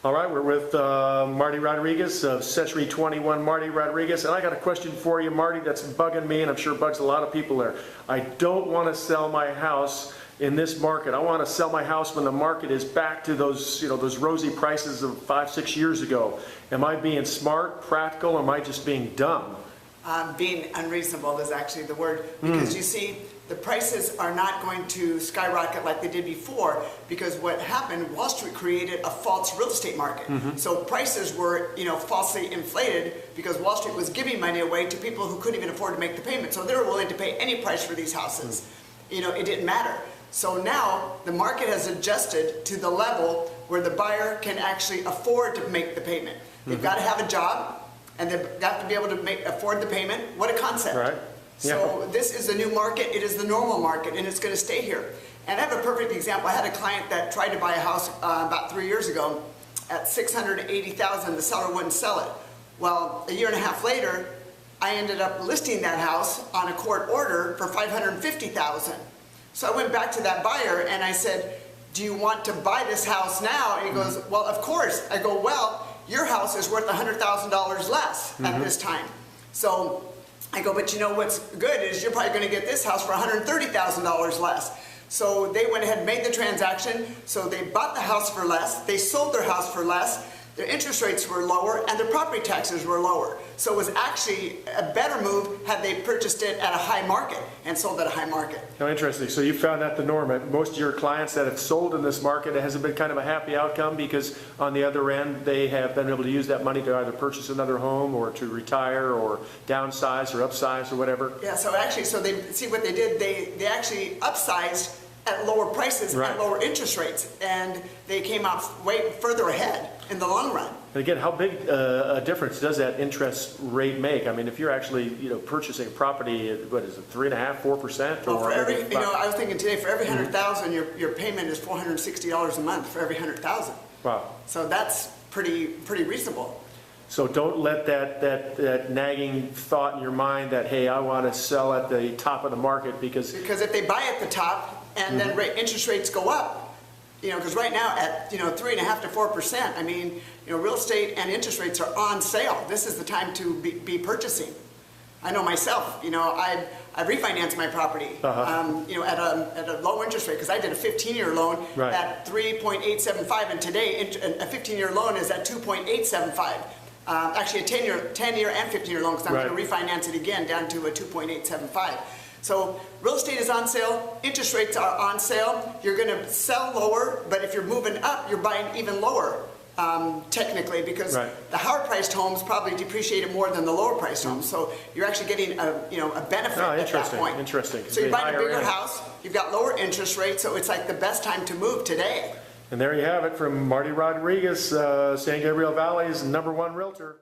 All right, we're with Marty Rodriguez of Century 21 Marty Rodriguez, and I got a question for you, Marty, that's bugging me, and I'm sure bugs a lot of people there. I don't want to sell my house in this market. I want to sell my house when the market is back to those, those rosy prices of 5-6 years ago. Am I being smart, practical, or am I just being dumb? Being unreasonable is actually the word, because you see, the prices are not going to skyrocket like they did before, because what happened, Wall Street created a false real estate market. So prices were, falsely inflated because Wall Street was giving money away to people who couldn't even afford to make the payment. So they were willing to pay any price for these houses. It didn't matter. So now the market has adjusted to the level where the buyer can actually afford to make the payment. They've got to have a job, and they've got to be able to afford the payment. What a concept. Right. So this is the new market, it is the normal market, and it's going to stay here. And I have a perfect example. I had a client that tried to buy a house about 3 years ago at $680,000. The seller wouldn't sell it. Well, a year and a half later, I ended up listing that house on a court order for $550,000. So I went back to that buyer and I said, do you want to buy this house now? And he goes, well, of course. I go, well, your house is worth $100,000 less at this time. So I go, but you know what's good is you're probably going to get this house for $130,000 less. So they went ahead and made the transaction. So they bought the house for less. They sold their house for less. Their interest rates were lower and their property taxes were lower. So it was actually a better move had they purchased it at a high market and sold at a high market. How interesting. So you found that the norm. Most of your clients that have sold in this market, it hasn't been kind of a happy outcome because on the other end, they have been able to use that money to either purchase another home or to retire or downsize or upsize or whatever. Yeah, so actually, they see what they did. They actually upsized at lower prices and lower interest rates, and they came out way further ahead in the long run. And again, how big a difference does that interest rate make? I mean, if you're actually, purchasing a property, what is it, 3.5%, 4%? Well, for every, I was thinking today, for every $100,000, your payment is $460 a month for every $100,000. Wow. So that's pretty reasonable. So don't let that nagging thought in your mind that, hey, I want to sell at the top of the market because if they buy at the top and then interest rates go up, because right now at 3.5% to 4%, I mean, real estate and interest rates are on sale. This is the time to be purchasing. I know myself. I refinanced my property, at a low interest rate because I did a 15-year loan at 3.875, and today a 15-year loan is at 2.875. Actually, a 10-year and 15-year loan because I'm going to refinance it again down to a 2.875. So real estate is on sale, interest rates are on sale, you're going to sell lower, but if you're moving up, you're buying even lower, technically, because the higher priced homes probably depreciated more than the lower priced homes. So you're actually getting a benefit at that point. Interesting. So you're buying a bigger house, you've got lower interest rates, so it's like the best time to move today. And there you have it from Marty Rodriguez, San Gabriel Valley's #1 realtor.